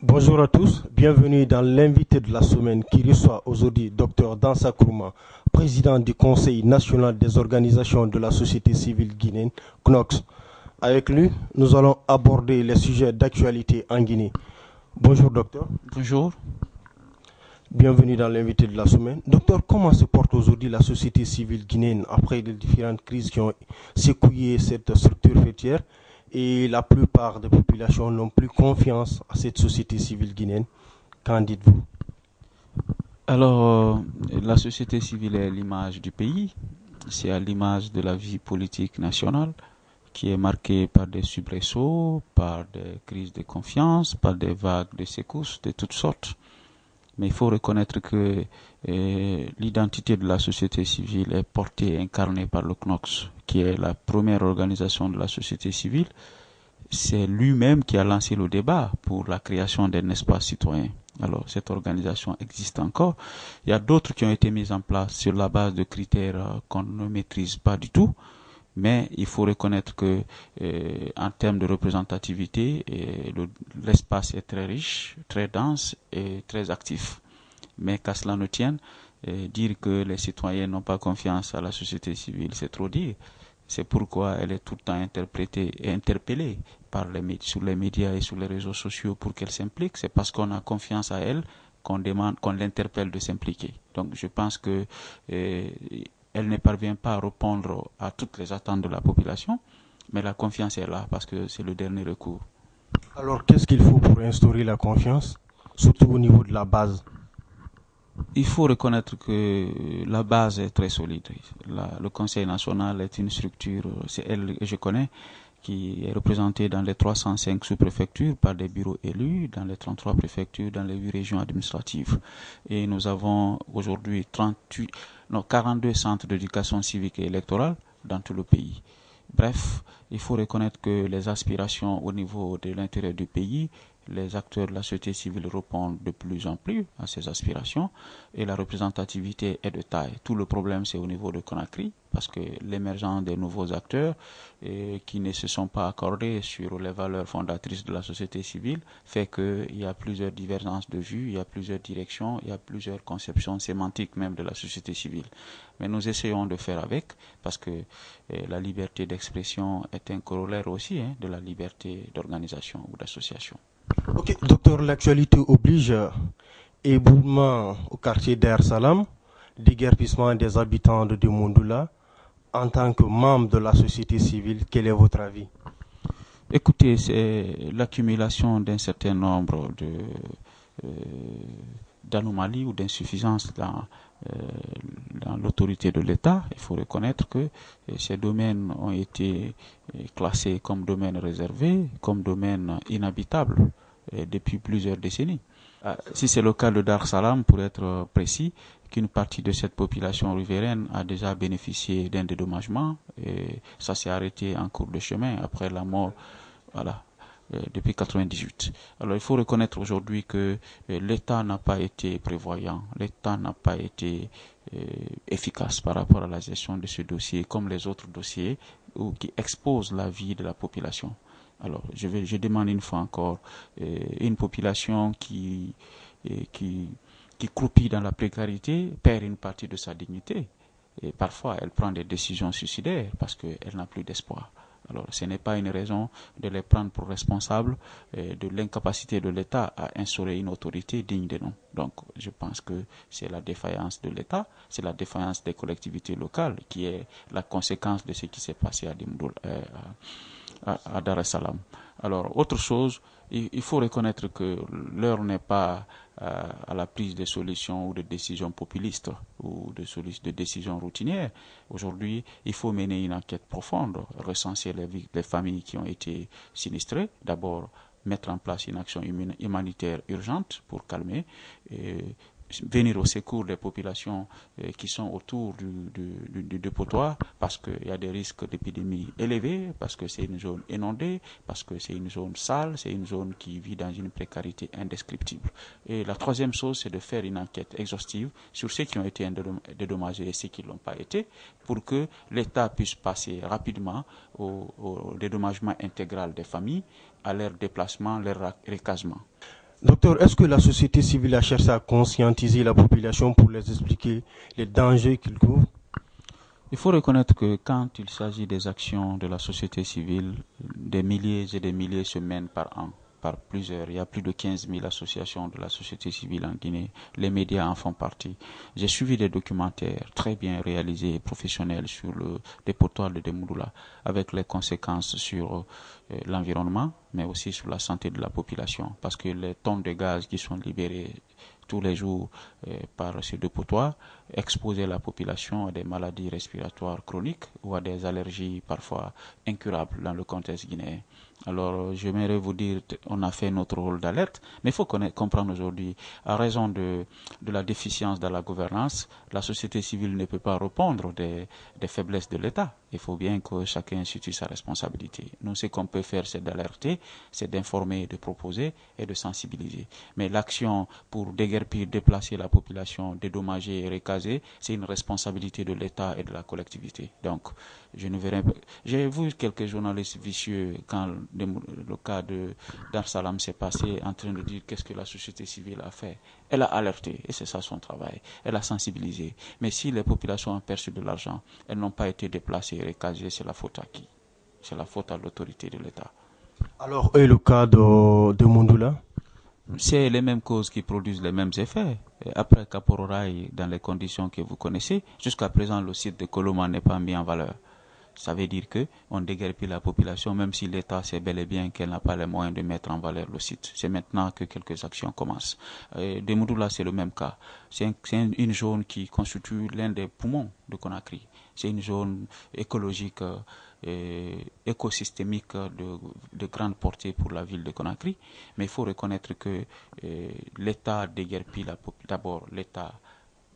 Bonjour à tous, bienvenue dans l'invité de la semaine qui reçoit aujourd'hui Dr Dansa Kourma, président du Conseil national des organisations de la société civile guinéenne, CNOX. Avec lui, nous allons aborder les sujets d'actualité en Guinée. Bonjour docteur. Bonjour. Bienvenue dans l'invité de la semaine. Docteur, comment se porte aujourd'hui la société civile guinéenne après les différentes crises qui ont secoué cette structure fêtière et la plupart des populations n'ont plus confiance à cette société civile guinéenne? Qu'en dites-vous? La société civile est l'image du pays. C'est à l'image de la vie politique nationale qui est marquée par des soubresauts, par des crises de confiance, par des vagues de secousses de toutes sortes. Mais il faut reconnaître que l'identité de la société civile est portée et incarnée par le CNOX, qui est la première organisation de la société civile. C'est lui-même qui a lancé le débat pour la création d'un espace citoyen. Alors, cette organisation existe encore. Il y a d'autres qui ont été mises en place sur la base de critères qu'on ne maîtrise pas du tout. Mais il faut reconnaître que, en termes de représentativité, l'espace est très riche, très dense et très actif. Mais qu'à cela ne tienne, dire que les citoyens n'ont pas confiance à la société civile, c'est trop dire. C'est pourquoi elle est tout le temps interprétée et interpellée sur les médias et sur les réseaux sociaux pour qu'elle s'implique. C'est parce qu'on a confiance à elle qu'on l'interpelle de s'impliquer. Donc je pense que elle ne parvient pas à répondre à toutes les attentes de la population, mais la confiance est là parce que c'est le dernier recours. Alors, qu'est-ce qu'il faut pour instaurer la confiance, surtout au niveau de la base? Il faut reconnaître que la base est très solide. Le Conseil national est une structure, c'est elle que je connais, qui est représentée dans les 305 sous-préfectures par des bureaux élus, dans les 33 préfectures, dans les 8 régions administratives. Et nous avons aujourd'hui 42 centres d'éducation civique et électorale dans tout le pays. Bref, il faut reconnaître que les aspirations au niveau de l'intérieur du pays, les acteurs de la société civile répondent de plus en plus à ces aspirations et la représentativité est de taille. Tout le problème, c'est au niveau de Conakry, parce que l'émergence des nouveaux acteurs qui ne se sont pas accordés sur les valeurs fondatrices de la société civile fait qu'il y a plusieurs divergences de vues, il y a plusieurs directions, il y a plusieurs conceptions sémantiques même de la société civile. Mais nous essayons de faire avec, parce que la liberté d'expression est un corollaire aussi de la liberté d'organisation ou d'association. Ok, docteur, l'actualité oblige éboulement au quartier d'Air Salam, déguerpissement des habitants de Demondoula. En tant que membre de la société civile, quel est votre avis? Écoutez, c'est l'accumulation d'un certain nombre euh, d'anomalies ou d'insuffisances dans l'autorité de l'État. Il faut reconnaître que ces domaines ont été classés comme domaines réservés, comme domaines inhabitables depuis plusieurs décennies. Si c'est le cas de Dar Salam, pour être précis, qu'une partie de cette population riveraine a déjà bénéficié d'un dédommagement et ça s'est arrêté en cours de chemin après la mort, voilà, depuis 98. Alors il faut reconnaître aujourd'hui que l'État n'a pas été prévoyant, l'État n'a pas été efficace par rapport à la gestion de ce dossier comme les autres dossiers qui exposent la vie de la population. Alors, je demande une fois encore, une population qui, qui croupit dans la précarité perd une partie de sa dignité. Et parfois, elle prend des décisions suicidaires parce qu'elle n'a plus d'espoir. Alors, ce n'est pas une raison de les prendre pour responsables de l'incapacité de l'État à instaurer une autorité digne de nom. Donc, je pense que c'est la défaillance de l'État, c'est la défaillance des collectivités locales qui est la conséquence de ce qui s'est passé à Dar es Salaam. Alors, autre chose, il faut reconnaître que l'heure n'est pas à la prise de solutions ou de décisions populistes ou de décisions routinières. Aujourd'hui, il faut mener une enquête profonde, recenser les familles qui ont été sinistrées. D'abord, mettre en place une action humanitaire urgente pour calmer venir au secours des populations qui sont autour du dépotoir parce qu'il y a des risques d'épidémie élevés, parce que c'est une zone inondée, parce que c'est une zone sale, c'est une zone qui vit dans une précarité indescriptible. Et la troisième chose, c'est de faire une enquête exhaustive sur ceux qui ont été dédommagés et ceux qui ne l'ont pas été, pour que l'État puisse passer rapidement au dédommagement intégral des familles, à leur déplacement, leur recasement. Docteur, est-ce que la société civile a cherché à conscientiser la population pour les expliquer les dangers qu'ils couvrent? Il faut reconnaître que quand il s'agit des actions de la société civile, des milliers et des milliers se mènent par an, par plusieurs. Il y a plus de 15 000 associations de la société civile en Guinée. Les médias en font partie. J'ai suivi des documentaires très bien réalisés et professionnels sur le dépotoir de Demoudoula, avec les conséquences sur l'environnement, mais aussi sur la santé de la population. Parce que les tonnes de gaz qui sont libérées tous les jours par ces dépotoirs exposer la population à des maladies respiratoires chroniques ou à des allergies parfois incurables dans le contexte guinéen. Alors, j'aimerais vous dire, on a fait notre rôle d'alerte, mais il faut comprendre aujourd'hui, à raison de la déficience dans la gouvernance, la société civile ne peut pas répondre des faiblesses de l'État. Il faut bien que chacun situe sa responsabilité. Nous, ce qu'on peut faire, c'est d'alerter, c'est d'informer, de proposer et de sensibiliser. Mais l'action pour déguerpir, déplacer la population, dédommager et recaser, c'est une responsabilité de l'État et de la collectivité. Donc, je ne verrai pas. J'ai vu quelques journalistes vicieux quand le cas de Dar Salam s'est passé en train de dire qu'est-ce que la société civile a fait. Elle a alerté, et c'est ça son travail. Elle a sensibilisé. Mais si les populations ont perçu de l'argent, elles n'ont pas été déplacées et recasées, c'est la faute à qui? C'est la faute à l'autorité de l'État. Alors, et le cas de Mondoula? C'est les mêmes causes qui produisent les mêmes effets. Après Kapororaï, dans les conditions que vous connaissez, jusqu'à présent, le site de Coloma n'est pas mis en valeur. Ça veut dire qu'on déguerpit la population, même si l'État sait bel et bien qu'elle n'a pas les moyens de mettre en valeur le site. C'est maintenant que quelques actions commencent. De Moudoula, c'est le même cas. C'est une zone qui constitue l'un des poumons de Conakry. C'est une zone écologique et écosystémique de grande portée pour la ville de Conakry. Mais il faut reconnaître que l'État déguerpit d'abord, l'État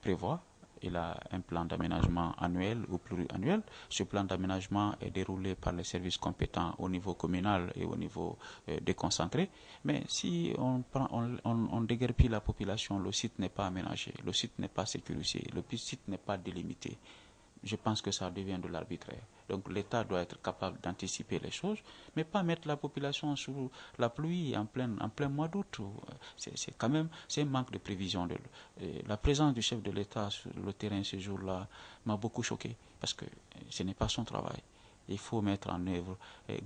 prévoit. Il a un plan d'aménagement annuel ou pluriannuel. Ce plan d'aménagement est déroulé par les services compétents au niveau communal et au niveau déconcentré. Mais si on déguerpit la population, le site n'est pas aménagé, le site n'est pas sécurisé, le site n'est pas délimité. Je pense que ça devient de l'arbitraire. Donc l'État doit être capable d'anticiper les choses, mais pas mettre la population sous la pluie en plein mois d'août. C'est quand même un manque de prévision. La présence du chef de l'État sur le terrain ce jour-là m'a beaucoup choqué, parce que ce n'est pas son travail. Il faut mettre en œuvre,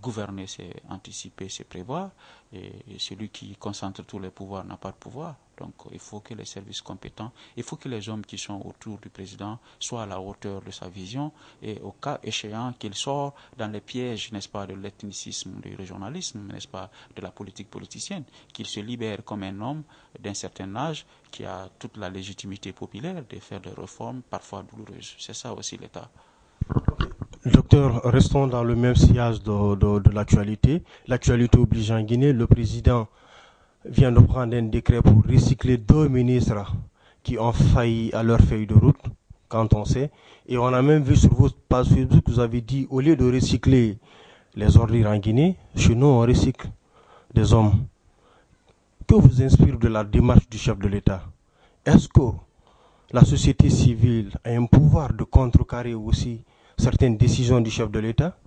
gouverner, c'est anticiper, c'est prévoir. Et celui qui concentre tous les pouvoirs n'a pas de pouvoir. Donc il faut que les services compétents, il faut que les hommes qui sont autour du président soient à la hauteur de sa vision et au cas échéant qu'il sort dans les pièges, n'est-ce pas, de l'ethnicisme, du régionalisme, n'est-ce pas, de la politique politicienne, qu'il se libère comme un homme d'un certain âge qui a toute la légitimité populaire de faire des réformes parfois douloureuses. C'est ça aussi l'État. Docteur, restons dans le même sillage de l'actualité. L'actualité oblige en Guinée, le président vient de prendre un décret pour recycler 2 ministres qui ont failli à leur feuille de route, quand on sait. Et on a même vu sur votre page Facebook, vous avez dit, au lieu de recycler les ordures en Guinée, chez nous on recycle des hommes. Que vous inspire de la démarche du chef de l'État? Est-ce que la société civile a un pouvoir de contrecarrer aussi certaines décisions du chef de l'État?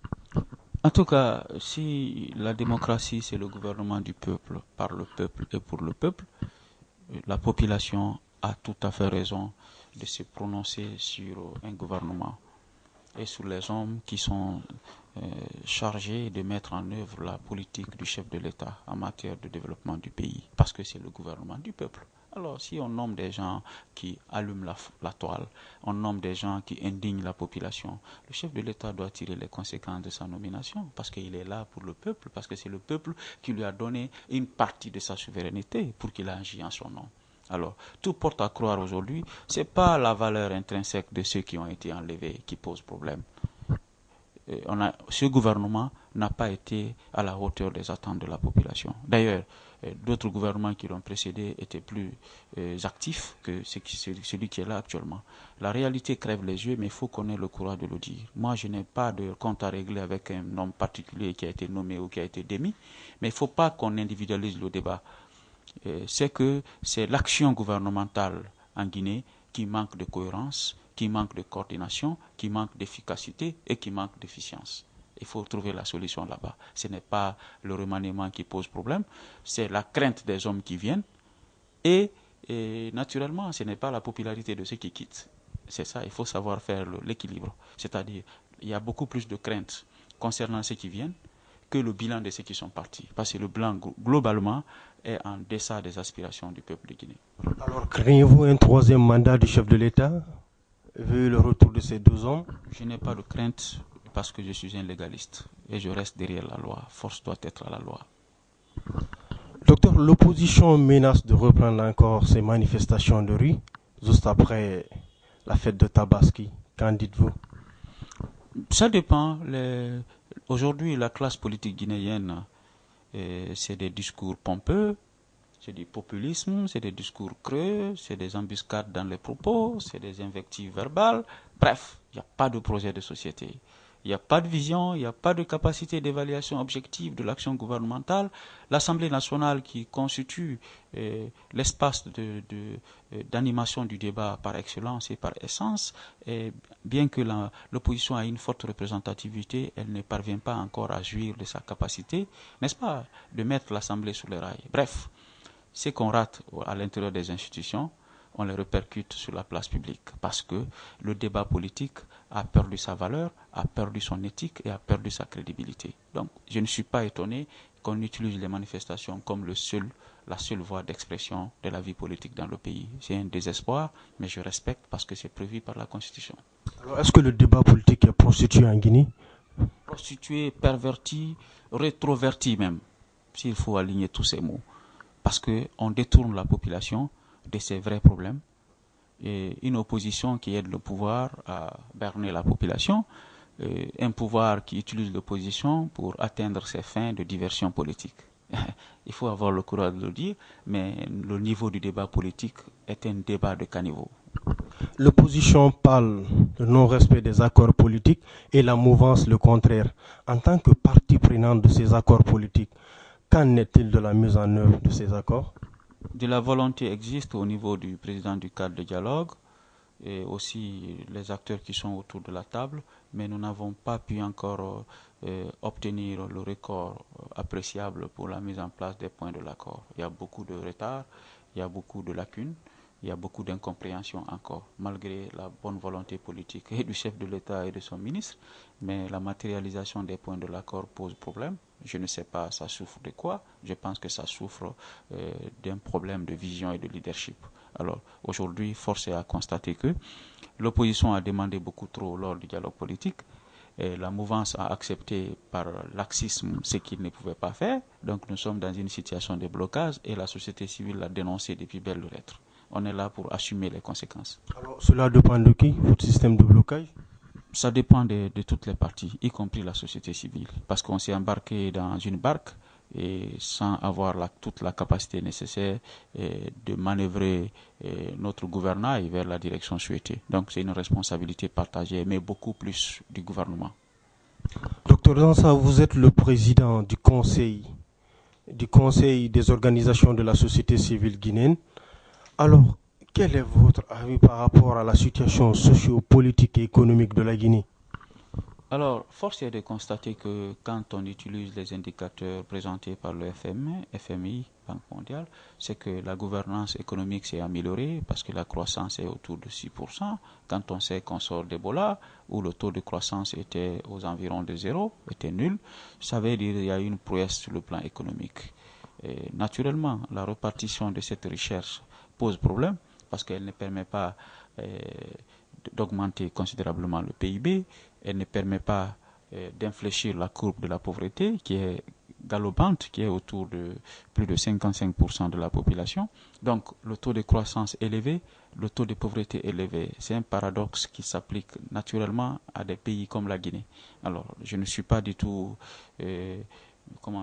En tout cas, si la démocratie c'est le gouvernement du peuple, par le peuple et pour le peuple, la population a tout à fait raison de se prononcer sur un gouvernement et sur les hommes qui sont chargés de mettre en œuvre la politique du chef de l'État en matière de développement du pays, parce que c'est le gouvernement du peuple. Alors, si on nomme des gens qui allument la toile, on nomme des gens qui indignent la population, le chef de l'État doit tirer les conséquences de sa nomination, parce qu'il est là pour le peuple, parce que c'est le peuple qui lui a donné une partie de sa souveraineté pour qu'il agisse en son nom. Alors, tout porte à croire aujourd'hui, ce n'est pas la valeur intrinsèque de ceux qui ont été enlevés qui pose problème. Ce gouvernement n'a pas été à la hauteur des attentes de la population. D'ailleurs, d'autres gouvernements qui l'ont précédé étaient plus actifs que celui qui est là actuellement. La réalité crève les yeux, mais il faut qu'on ait le courage de le dire. Moi, je n'ai pas de compte à régler avec un homme particulier qui a été nommé ou qui a été démis, mais il ne faut pas qu'on individualise le débat. C'est que c'est l'action gouvernementale en Guinée qui manque de cohérence, qui manque de coordination, qui manque d'efficacité et qui manque d'efficience. Il faut trouver la solution là-bas. Ce n'est pas le remaniement qui pose problème, c'est la crainte des hommes qui viennent et naturellement, ce n'est pas la popularité de ceux qui quittent. C'est ça, il faut savoir faire l'équilibre. C'est-à-dire, il y a beaucoup plus de craintes concernant ceux qui viennent que le bilan de ceux qui sont partis. Parce que le bilan, globalement, est en deçà des aspirations du peuple de Guinée. Alors, craignez-vous un troisième mandat du chef de l'État, vu le retour de ces deux hommes? Je n'ai pas de crainte parce que je suis un légaliste et je reste derrière la loi. Force doit être à la loi. Docteur, l'opposition menace de reprendre encore ces manifestations de rue, juste après la fête de Tabaski. Qu'en dites-vous? Ça dépend. Aujourd'hui, la classe politique guinéenne, c'est des discours pompeux, c'est du populisme, c'est des discours creux, c'est des embuscades dans les propos, c'est des invectives verbales. Bref, il n'y a pas de projet de société. Il n'y a pas de vision, il n'y a pas de capacité d'évaluation objective de l'action gouvernementale. L'Assemblée nationale qui constitue l'espace d'animation du débat par excellence et par essence, bien que l'opposition ait une forte représentativité, elle ne parvient pas encore à jouir de sa capacité, n'est-ce pas, de mettre l'Assemblée sur les rails. Bref, ce qu'on rate à l'intérieur des institutions, on les répercute sur la place publique parce que le débat politique a perdu sa valeur, a perdu son éthique et a perdu sa crédibilité. Donc, je ne suis pas étonné qu'on utilise les manifestations comme la seule voie d'expression de la vie politique dans le pays. C'est un désespoir, mais je respecte parce que c'est prévu par la Constitution. Alors, est-ce que le débat politique est prostitué en Guinée? Prostitué, perverti, rétroverti même, s'il faut aligner tous ces mots. Parce qu'on détourne la population de ses vrais problèmes. Et une opposition qui aide le pouvoir à berner la population, un pouvoir qui utilise l'opposition pour atteindre ses fins de diversion politique. Il faut avoir le courage de le dire, mais le niveau du débat politique est un débat de caniveau. L'opposition parle de non-respect des accords politiques et la mouvance le contraire. En tant que partie prenante de ces accords politiques, qu'en est-il de la mise en œuvre de ces accords? De la volonté existe au niveau du président du cadre de dialogue et aussi les acteurs qui sont autour de la table, mais nous n'avons pas pu encore obtenir le record appréciable pour la mise en place des points de l'accord. Il y a beaucoup de retard, il y a beaucoup de lacunes, il y a beaucoup d'incompréhension encore, malgré la bonne volonté politique et du chef de l'État et de son ministre, mais la matérialisation des points de l'accord pose problème. Je ne sais pas, ça souffre de quoi. Je pense que ça souffre d'un problème de vision et de leadership. Alors, aujourd'hui, force est à constater que l'opposition a demandé beaucoup trop lors du dialogue politique. Et la mouvance a accepté par laxisme ce qu'il ne pouvait pas faire. Donc, nous sommes dans une situation de blocage et la société civile l'a dénoncé depuis belle lurette. On est là pour assumer les conséquences. Alors, cela dépend de qui, votre système de blocage? Ça dépend de toutes les parties, y compris la société civile. Parce qu'on s'est embarqué dans une barque et sans avoir toute la capacité nécessaire de manœuvrer notre gouvernail vers la direction souhaitée. Donc c'est une responsabilité partagée, mais beaucoup plus du gouvernement. Docteur Dansa, vous êtes le président du conseil des organisations de la société civile guinéenne. Alors, quel est votre avis par rapport à la situation socio-politique et économique de la Guinée? Alors, force est de constater que quand on utilise les indicateurs présentés par le FMI, Banque mondiale, c'est que la gouvernance économique s'est améliorée parce que la croissance est autour de 6%. Quand on sait qu'on sort d'Ebola, où le taux de croissance était aux environs de zéro, était nul, ça veut dire qu'il y a une prouesse sur le plan économique. Et naturellement, la répartition de cette richesse pose problème parce qu'elle ne permet pas d'augmenter considérablement le PIB, elle ne permet pas d'infléchir la courbe de la pauvreté qui est galopante, qui est autour de plus de 55% de la population. Donc le taux de croissance élevé, le taux de pauvreté élevé, c'est un paradoxe qui s'applique naturellement à des pays comme la Guinée. Alors je ne suis pas du tout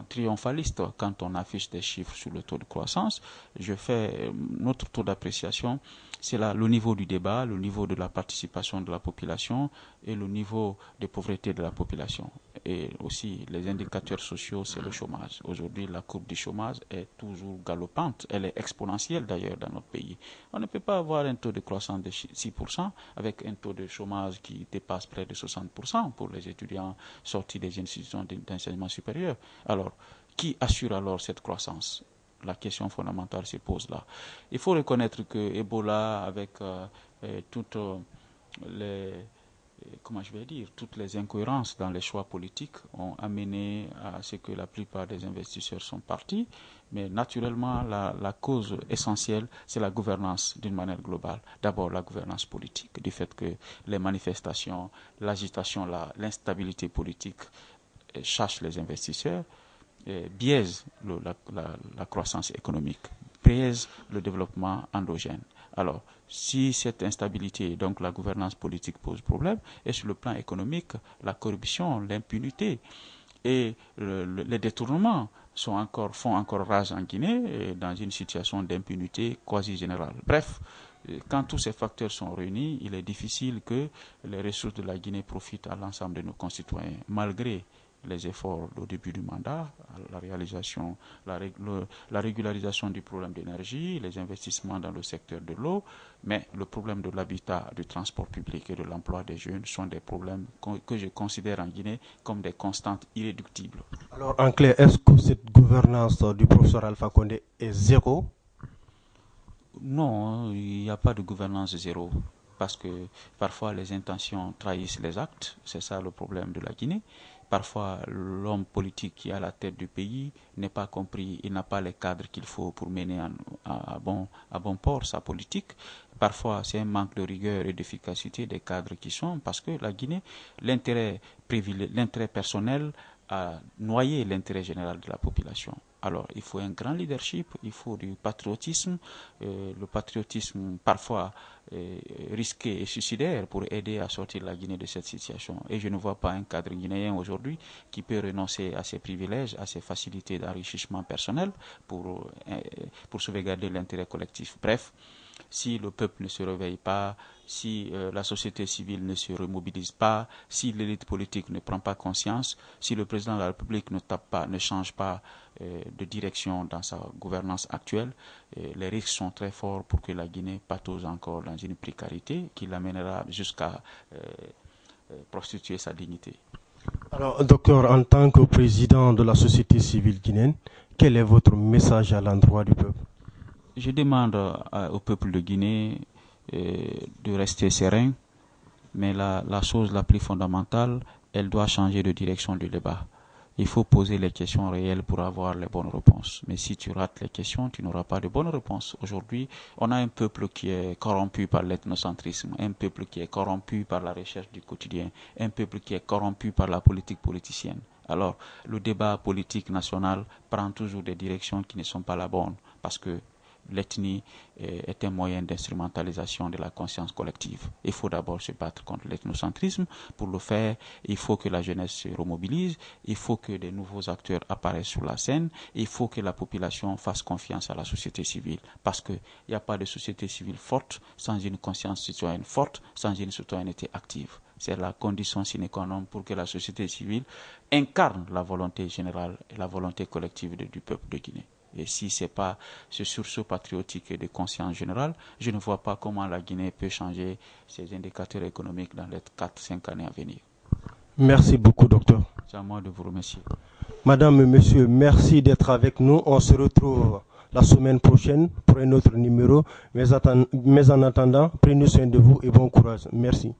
triomphaliste quand on affiche des chiffres sur le taux de croissance. Je fais notre taux d'appréciation, c'est là le niveau du débat, le niveau de la participation de la population et le niveau de pauvreté de la population. et aussi les indicateurs sociaux, c'est le chômage. Aujourd'hui, la courbe du chômage est toujours galopante. Elle est exponentielle d'ailleurs dans notre pays. On ne peut pas avoir un taux de croissance de 6% avec un taux de chômage qui dépasse près de 60% pour les étudiants sortis des institutions d'enseignement supérieur. Alors, qui assure alors cette croissance? La question fondamentale se pose là. Il faut reconnaître que Ebola, avec toutes les toutes les incohérences dans les choix politiques ont amené à ce que la plupart des investisseurs sont partis. Mais naturellement, la cause essentielle, c'est la gouvernance d'une manière globale. D'abord, la gouvernance politique, du fait que les manifestations, l'agitation, l'instabilité politique cherchent les investisseurs, biaisent la croissance économique, biaisent le développement endogène. Alors, si cette instabilité, donc la gouvernance politique pose problème, et sur le plan économique, la corruption, l'impunité et les détournements font encore rage en Guinée dans une situation d'impunité quasi générale. Bref, quand tous ces facteurs sont réunis, il est difficile que les ressources de la Guinée profitent à l'ensemble de nos concitoyens, malgré les efforts au début du mandat, la régularisation du problème d'énergie, les investissements dans le secteur de l'eau, mais le problème de l'habitat, du transport public et de l'emploi des jeunes sont des problèmes que je considère en Guinée comme des constantes irréductibles. Alors en clair, est-ce que cette gouvernance du professeur Alpha Condé est zéro? Non, il n'y a pas de gouvernance zéro, parce que parfois les intentions trahissent les actes, c'est ça le problème de la Guinée. Parfois, l'homme politique qui est à la tête du pays n'est pas compris, il n'a pas les cadres qu'il faut pour mener à bon port sa politique. Parfois, c'est un manque de rigueur et d'efficacité des cadres qui sont, parce que la Guinée, l'intérêt personnel a noyé l'intérêt général de la population. Alors, il faut un grand leadership, il faut du patriotisme, le patriotisme parfois risqué et suicidaire pour aider à sortir la Guinée de cette situation. Et je ne vois pas un cadre guinéen aujourd'hui qui peut renoncer à ses privilèges, à ses facilités d'enrichissement personnel pour sauvegarder l'intérêt collectif. Bref, si le peuple ne se réveille pas, si la société civile ne se remobilise pas, si l'élite politique ne prend pas conscience, si le président de la République ne change pas de direction dans sa gouvernance actuelle, les risques sont très forts pour que la Guinée patauge encore dans une précarité qui l'amènera jusqu'à prostituer sa dignité. Alors, docteur, en tant que président de la société civile guinéenne, quel est votre message à l'endroit du peuple? Je demande au peuple de Guinée de rester serein, mais la chose la plus fondamentale, elle doit changer de direction du débat. Il faut poser les questions réelles pour avoir les bonnes réponses. Mais si tu rates les questions, tu n'auras pas de bonnes réponses. Aujourd'hui, on a un peuple qui est corrompu par l'ethnocentrisme, un peuple qui est corrompu par la recherche du quotidien, un peuple qui est corrompu par la politique politicienne. Alors, le débat politique national prend toujours des directions qui ne sont pas la bonne, parce que l'ethnie est un moyen d'instrumentalisation de la conscience collective. Il faut d'abord se battre contre l'ethnocentrisme. Pour le faire, il faut que la jeunesse se remobilise, il faut que de nouveaux acteurs apparaissent sur la scène, il faut que la population fasse confiance à la société civile. Parce qu'il n'y a pas de société civile forte sans une conscience citoyenne forte, sans une citoyenneté active. C'est la condition sine qua non pour que la société civile incarne la volonté générale et la volonté collective du peuple de Guinée. Et si ce n'est pas ce sursaut patriotique et de conscience générale, je ne vois pas comment la Guinée peut changer ses indicateurs économiques dans les 4-5 années à venir. Merci beaucoup, docteur. C'est à moi de vous remercier. Madame et monsieur, merci d'être avec nous. On se retrouve la semaine prochaine pour un autre numéro. Mais en attendant, prenez soin de vous et bon courage. Merci.